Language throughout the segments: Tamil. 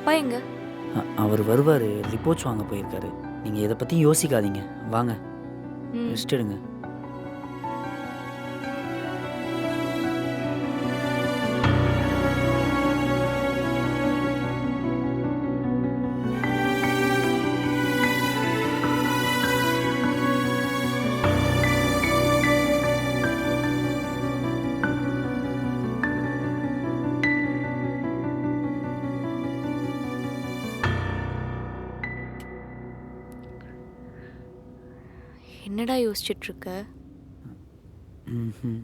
அப்பா எங்க? அவர் வருவார், ரிப்போர்ட்ஸ் வாங்க போயிருக்காரு. நீங்கள் இதை பற்றி யோசிக்காதீங்க, வாங்க ம். ரெஸ்ட் எடுங்க. என்னடா யோசிச்சுட்டு இருக்க? ம்ஹும்.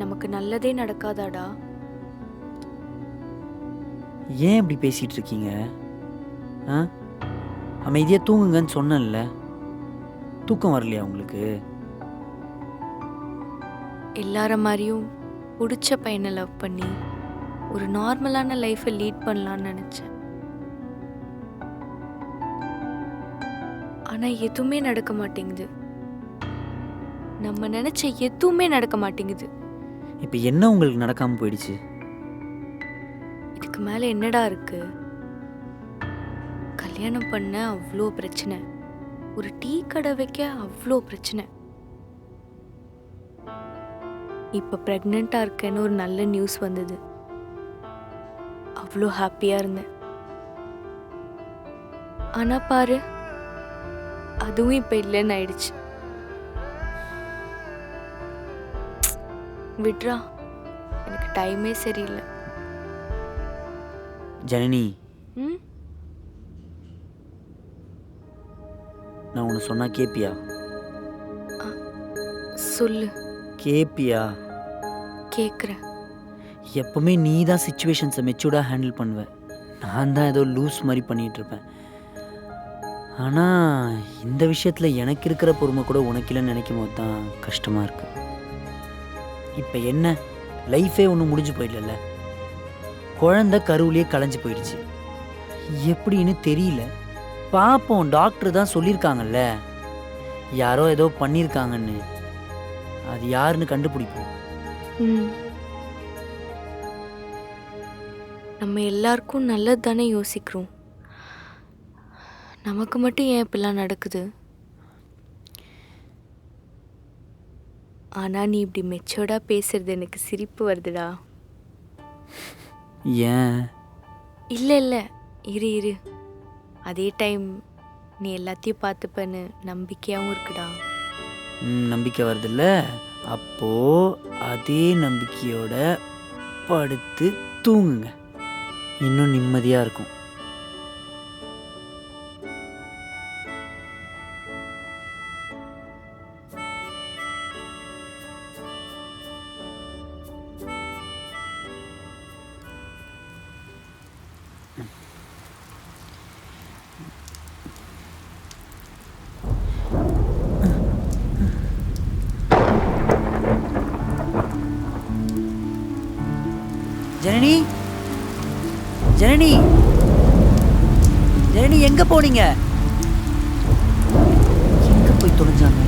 நமக்கு நல்லதே நடக்காதாடா? ஏன் இப்படி பேசிகிட்டு இருக்கீங்க? ஆ அமைதியாக தூங்குங்கன்னு சொன்னேன்ல, தூக்கம் வரலையா உங்களுக்கு? எல்லார மாதிரியும் பிடிச்ச பையனை லவ் பண்ணி ஒரு நார்மலான லைஃப்பை லீட் பண்ணலான்னு நினச்சேன். ஆனால் எதுவுமே நடக்க மாட்டேங்குது. நம்ம நினச்ச எதுவுமே நடக்க மாட்டேங்குது. இப்போ என்ன உங்களுக்கு நடக்காமல் போயிடுச்சு? இதுக்கு மேலே என்னடா இருக்கு? கல்யாணம் பண்ண அவ்வளோ பிரச்சனை, ஒரு டீ கடை வைக்க அவ்வளோ பிரச்சனை. இப்போ ப்ரெக்னெண்ட்டாக இருக்கேன்னு ஒரு நல்ல நியூஸ் வந்தது. அவ்வளோ ஹாப்பியாக இருந்தேன். ஆனால் பாரு, அதுவும் இப்போ இல்லைன்னு ஆயிடுச்சு. விட்ரா, எனக்கு டைமே சரியில்லை. ஜனனி, ம் நான் ஒன்று சொன்னா கேப்பியா? சொல்லு. கேப்பியா? கேட்குறேன். எப்பவுமே நீ தான் சுச்சுவேஷன்ஸை மெச்சூர்டாக ஹேண்டில் பண்ணுவேன், நான் தான் ஏதோ லூஸ் மாதிரி பண்ணிகிட்டு இருப்பேன். ஆனால் இந்த விஷயத்தில் எனக்கு இருக்கிற பொறுமை கூட உனக்கு இல்லைன்னு நினைக்கும் போது தான் கஷ்டமாக இருக்கு. இப்போ என்ன, லைஃபே ஒன்றும் முடிஞ்சு போயிடல, குழந்தை கருவிலேயே கலைஞ்சு போயிடுச்சு. எப்படின்னு தெரியல, பார்ப்போம். டாக்டர் தான் சொல்லியிருக்காங்கல்ல, யாரோ ஏதோ பண்ணியிருக்காங்கன்னு. அது யாருன்னு கண்டுபிடிப்போம். ம் நம்ம எல்லாருக்கும் நல்லது தானே யோசிக்கிறோம். நமக்கு மட்டும் ஏன் இப்படிலாம் நடக்குது? ஆனால் நீ இப்படி மெச்சோர்டாக பேசுறது எனக்கு சிரிப்பு வருதுடா. ஏன்? இல்லை இல்லை, இரு இரு. அதே டைம் நீ எல்லாத்தையும் பார்த்துப்பேன்னு நம்பிக்கையாகவும் இருக்குடா. நம்பிக்கை வருதுல்ல, அப்போ அதே நம்பிக்கையோட படுத்து தூங்குங்க, இன்னும் நிம்மதியாக இருக்கும். ஜனனி, ஜனனி, ஜனனி, எங்க போனீங்க? எங்க போய் தொலைஞ்சாங்க?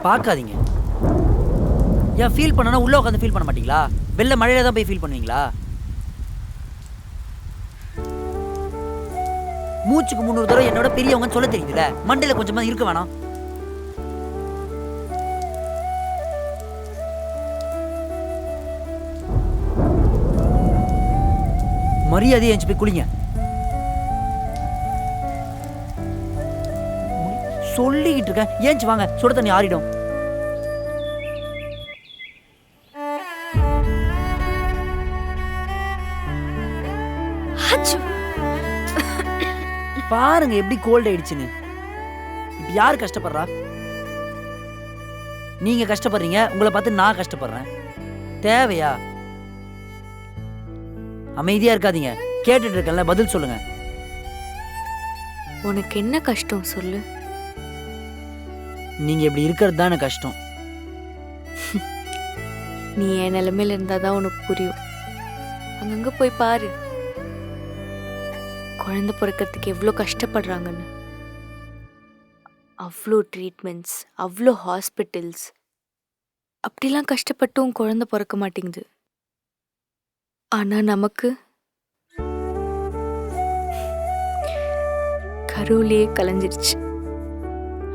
பார்க்காதீங்க. ஏன் ஃபீல் பண்ணனா உள்ள உட்காந்து ஃபீல் பண்ண மாட்டீங்களா? வெளில மழையில தான் போய் ஃபீல் பண்ணுவீங்களா? மூச்சுக்கு 300 தடவை என்னோட பெரியவங்கன்னு சொல்ல தெரியுதுல, மண்டையில கொஞ்சமா இருக்க வேணாம்? மரியாதையை எஞ்சி போய் குளிங்க. சொல்லிக்கிட்டு இருக்கேன், ஏஞ்சி வாங்க, சுட தண்ணி ஆறிடும். அச்சோ. பாருங்க எப்படி கோல்ட் ஆயிடுச்சுன்னு. இப்ப யாரு கஷ்டப்படுறா? நீங்க கஷ்டப்படுறீங்க, உங்களை பார்த்து நான் கஷ்டப்படுறேன். தேவையா? அமைதியா இருக்காதீங்க, கேட்டுட்டு இருக்கேன்ல, பதில் சொல்லுங்க. உனக்கு என்ன கஷ்டம் சொல்லு. நீங்க இப்படி இருக்கிறது தான் எனக்கு கஷ்டம். நீ என் நிலைமையில இருந்தாதான் உனக்கு புரியும். அங்கங்க போய் பாரு, குழந்தை பிறக்கிறதுக்கு எவ்வளோ கஷ்டப்படுறாங்கன்னு. அவ்வளோ ட்ரீட்மெண்ட்ஸ், அவ்வளோ ஹாஸ்பிட்டல்ஸ். அப்படிலாம் கஷ்டப்பட்டும் குழந்தை பிறக்க மாட்டேங்குது. ஆனா நமக்கு கருவிலேயே கலைஞ்சிருச்சு.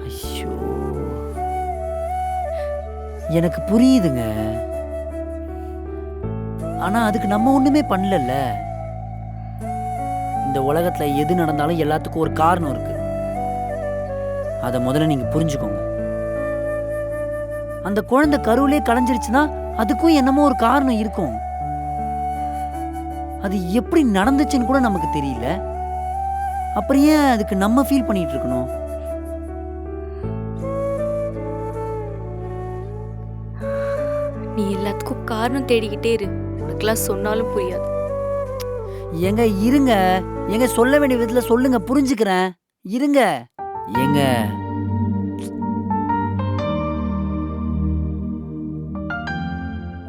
ஐயோ, எனக்கு புரியுதுங்க. ஆனா அதுக்கு நம்ம ஒண்ணுமே பண்ணல. இந்த உலகத்துல எது நடந்தாலும் எல்லாத்துக்கும் ஒரு காரணம் இருக்கு. அத முதல்ல நீங்க புரிஞ்சுக்கோங்க. அந்த குழந்தை கருவிலே கலைஞ்சிருச்சுன்னா அதுக்கும் என்னமோ ஒரு காரணம் இருக்கும். அது எப்படி நடந்துச்சுன்னு கூட நமக்கு தெரியல. அப்புறம் ஏன் அதுக்கு நம்ம ஃபீல் பண்ணிட்டு இருக்கணும்? நீ எல்லாத்துக்கும் காரணம் தேடிக்கிட்டே இரு, உனக்கெல்லாம் சொன்னாலும் புரியாது. ஏங்க இருங்க, ஏங்க சொல்ல வேண்டிய விதத்துல சொல்லுங்க, புரிஞ்சுக்கிறேன். இருங்க ஏங்க.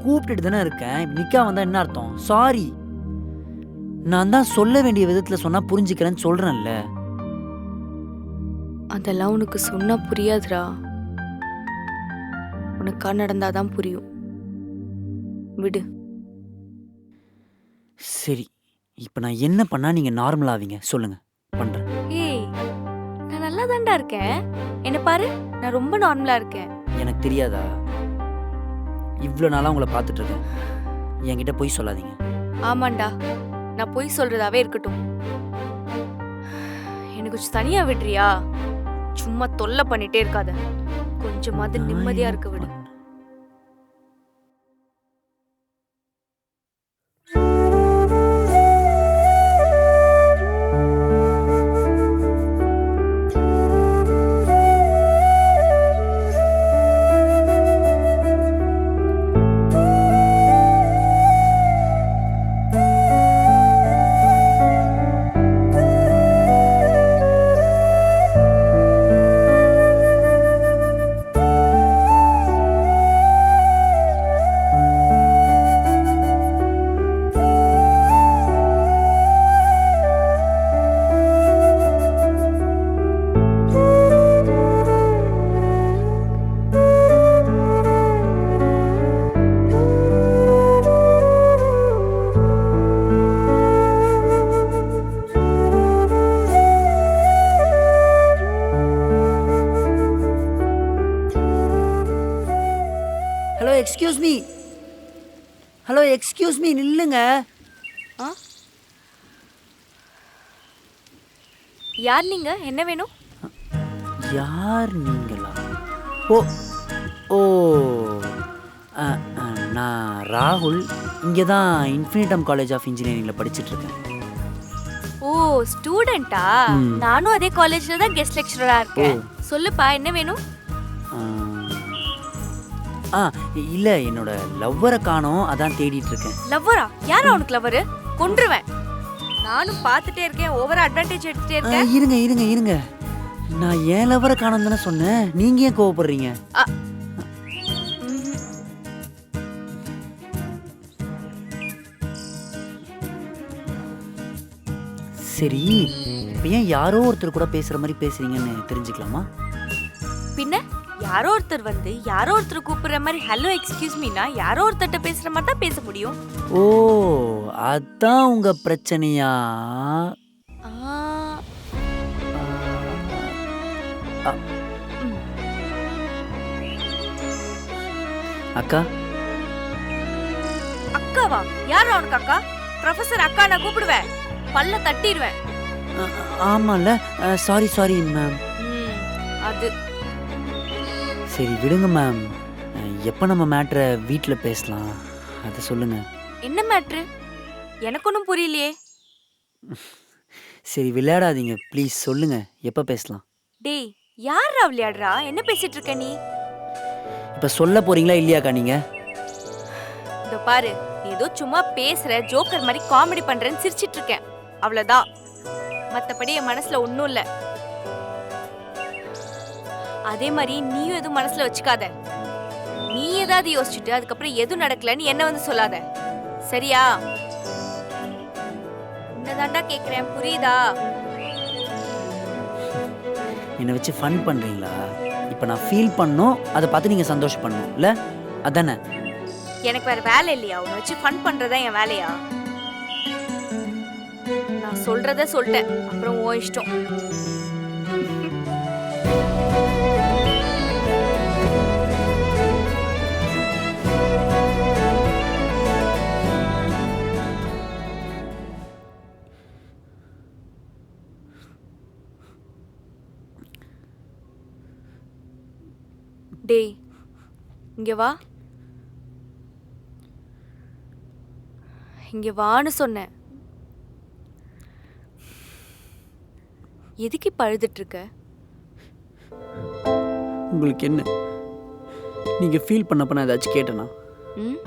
கூப்பிட்டுட்டு தானே இருக்கேன், நிக்கா வந்தா என்ன அர்த்தம்? சாரி, நான் தான் சொல்ல வேண்டிய விதத்துல சொன்னா புரிஞ்சுக்கிறேன்னு சொல்றேன்ல. அதெல்லாம் உனக்கு சொன்னா புரியாதுடா, உனக்கா நடந்தாதான் புரியும். விடு. சரி, இப்ப நான் என்ன பண்ணா நீங்க நார்மல் ஆவீங்க சொல்லுங்க, பண்றேன். ஏய், நான் நல்லா தான்டா இருக்கேன். என்ன பாரு, நான் ரொம்ப நார்மலா இருக்கேன். எனக்கு தெரியாதா? இவ்வளவு நாளா உங்களை பார்த்துட்டு இருக்கேன். என்கிட்ட பொய் சொல்லாதீங்க. ஆமாண்டா, நான் பொய் சொல்றதாவே இருக்கட்டும். எனக்கு கொஞ்சம் தனியா விடுறியா? சும்மா தொல்லை பண்ணிட்டே இருக்காத, கொஞ்சமாவது நிம்மதியா இருக்க விடு. Excuse me. Hello excuse me, நில்லுங்க. யார் நீங்க? என்ன வேணும்? யார் நீங்களா? ஓ ஓ நான் ராகுல். இங்கே தான் இன்ஃபினிட்டம் காலேஜ் ஆஃப் இன்ஜினியரிங்கில் படிச்சுட்டு இருக்கேன். ஓ, ஸ்டூடெண்டா? நானும் அதே காலேஜ்ல தான் கெஸ்ட் லெக்சரரா இருக்கேன். சொல்லுப்பா, என்ன வேணும்? இல்லை, என்னோட லவ்வரை காணோம், அதான் தேடிட்டு இருக்கேன். லவ்வரா? யாரா உனக்கு லவ்வரு? கொன்றுவேன். நானும் பார்த்துட்டே இருக்கேன், ஓவரா அட்வான்டேஜ் எடுத்துட்டே இருக்கேன். இருங்க இருங்க இருங்க, நான் ஏன் லவ்வரை காணோம் தானே சொன்னேன், நீங்க ஏன் கோவப்படுறீங்க? சரி, இப்போ ஏன் யாரோ ஒருத்தர் கூட பேசுற மாதிரி பேசுறீங்கன்னு தெரிஞ்சுக்கலாமா? பின்ன யாரோ ஒருத்தர் வந்து யாரோ ஒருத்தர் கூப்பிடுற மாதிரி ஹலோ எக்ஸ்கியூஸ் மீனா யாரோ ஒருத்தர்ட்ட பேசுற மாதிரி தான் பேச முடியும். ஓ, அதான் உங்க பிரச்சனையா? அக்கா? அக்காவா? யாரா உனக்கு அக்கா? ப்ரொஃபசர் அக்கா நான் கூப்பிடுவேன், பல்ல தட்டிடுவேன். ஆமாம்ல, சாரி சாரி மேம். அது சரி விடுங்க மேம். எப்போ நம்ம மேட்ரை வீட்டில் பேசலாம் அதை சொல்லுங்கள். என்ன மேட்ரு? எனக்கு ஒன்றும் புரியலையே. சரி விளையாடாதீங்க ப்ளீஸ், சொல்லுங்கள் எப்போ பேசலாம். டேய், யாரா விளையாடுறா? என்ன பேசிட்டு இருக்க நீ? இப்போ சொல்ல போறீங்களா இல்லையாக்கா நீங்கள்? இதோ பாரு, நீ ஏதோ சும்மா பேசுற, ஜோக்கர் மாதிரி காமெடி பண்றேன்னு சிரிச்சிட்டு இருக்கேன், அவ்வளவுதான். மத்தபடி என் மனசுல ஒன்றும் இல்லை. அதே மாதிரி நீயும் எதுவும் மனசுல வச்சுக்காத. நீ ஏதாவது யோசிச்சுட்டு அதுக்கப்புறம் எதுவும் நடக்கலன்னு என்ன வந்து சொல்லாத, சரியா? என்னதாண்டா கேக்குறேன், புரியுதா? என்னை வச்சு ஃபன் பண்ணுறீங்களா? இப்போ நான் ஃபீல் பண்ணோம், அதை பார்த்து நீங்கள் சந்தோஷப்படணும் இல்லை, அதானே? எனக்கு வேற வேலை இல்லையா? உன்னை வச்சு ஃபன் பண்றதா என் வேலையா? நான் சொல்றத சொல்லிட்டேன், அப்புறம் உன் இஷ்டம். டேய், இங்க வா. இங்க வான்னு சொன்னேன். எதுக்கு இப்ப அழுதுட்டு இருக்க? உங்களுக்கு என்ன? நீங்கள் ஃபீல் பண்ணப்ப நான் ஏதாச்சும் கேட்டேனா? ம்,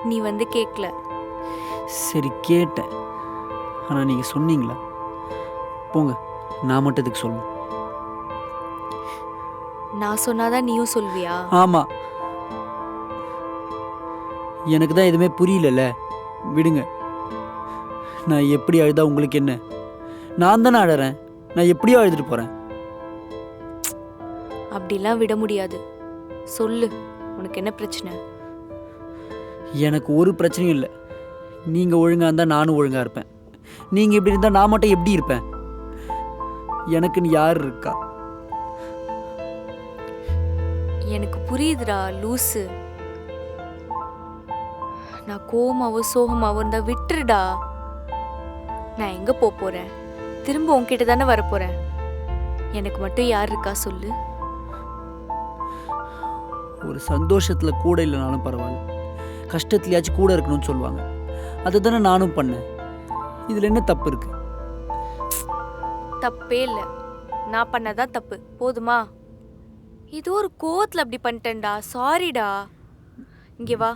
நீ வந்து கேட்கல. சரி கேட்டேன், ஆனால் நீங்கள் சொன்னீங்களா? போங்க, நான் மட்டும் இதுக்கு சொல்லணும். நான் சொன்னாதான் நீயும் சொல்வியா? ஆமாம், எனக்கு தான் எதுவுமே புரியலல்ல, விடுங்க. நான் எப்படி அழுதா உங்களுக்கு என்ன? நான் தானே அழறேன், நான் எப்படியோ அழுதுட்டு போகிறேன். அப்படிலாம் விட முடியாது. சொல்லு, உனக்கு என்ன பிரச்சனை? எனக்கு ஒரு பிரச்சனையும் இல்லை. நீங்கள் ஒழுங்காக இருந்தால் நானும் ஒழுங்காக இருப்பேன். நீங்கள் இப்படி இருந்தால் நான் மட்டும் எப்படி இருப்பேன்? எனக்குன்னு யார் இருக்கா? எனக்கு புரியுதுடா லூசு. நான் கோவமாவோ சோகமாவோ இருந்தா விட்டுருடா. நான் எங்க போறேன்? திரும்ப உன்கிட்ட தானே வரப்போறேன். எனக்கு மட்டும் யார் இருக்கா சொல்லு. ஒரு சந்தோஷத்தில் கூட இல்லைனாலும் பரவாயில்ல, கஷ்டத்துலையாச்சும் கூட இருக்கணும்னு சொல்லுவாங்க. அதுதானே நானும் பண்ணேன். இதில் என்ன தப்பு இருக்கு? தப்பே இல்லை, நான் பண்ணதான் தப்பு. போதுமா? ஏதோ ஒரு கோவத்துல அப்படி பண்ணிட்டேன்டா, சாரிடா. இங்க வா,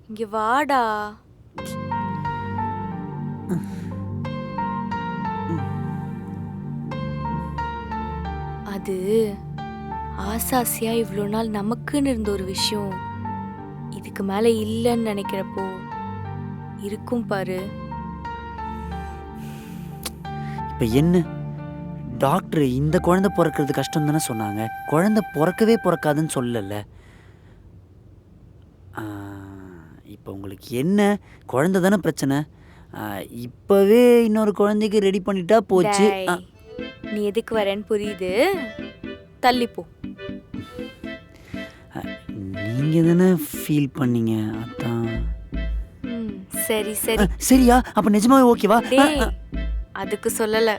இங்க வாடா. அது ஆசாசியா இவ்வளோ நாள் நமக்குன்னு இருந்த ஒரு விஷயம் இதுக்கு மேல இல்லைன்னு நினைக்கிறப்போ இருக்கும் பாரு. இப்போ என்ன? டாக்டர் இந்த குழந்தை பிறக்கிறது கஷ்டம் தானே சொன்னாங்க, குழந்தை பிறக்கவே பிறக்காதுன்னு சொல்லல. இப்போ உங்களுக்கு என்ன? குழந்தை தானே பிரச்சனை. இப்போவே இன்னொரு குழந்தைக்கு ரெடி பண்ணிட்டா போச்சு. டேய், நீ எதுக்கு வரேன்னு புரியுது, தள்ளிப்போ. நீங்கள் தானே ஃபீல் பண்ணீங்க, அதான். சரி சரி. சரியா? அப்போ நிஜமாவே ஓகேவா? டேய், அதுக்கு சொல்லல.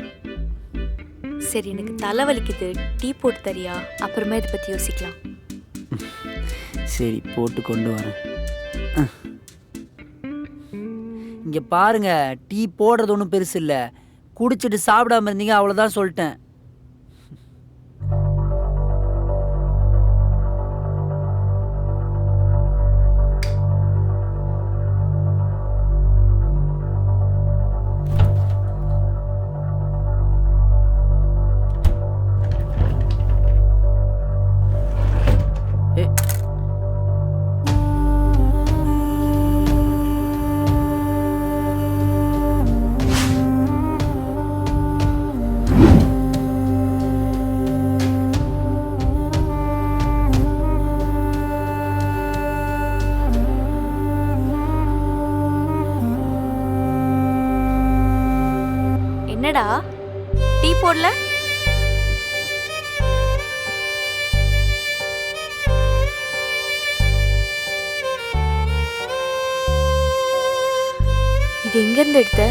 சரி, எனக்கு தலைவலிக்குது, டீ போட்டு தரியா? அப்புறமா இதை பத்தி யோசிக்கலாம். சரி, போட்டு கொண்டு வரேன். இங்கே பாருங்க, டீ போடுறது ஒன்றும் பெருசு இல்லை. குடிச்சிட்டு சாப்பிடாம இருந்தீங்க, அவ்வளோதான் சொல்லிட்டேன். என்னடா டீ போடல? இது எங்கேருந்து எடுத்த?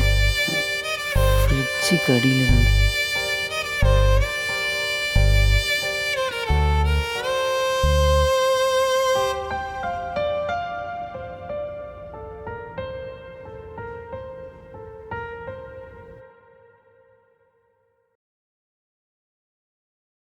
ஃப்ரிட்ஜுக்கு அடியிலிருந்து.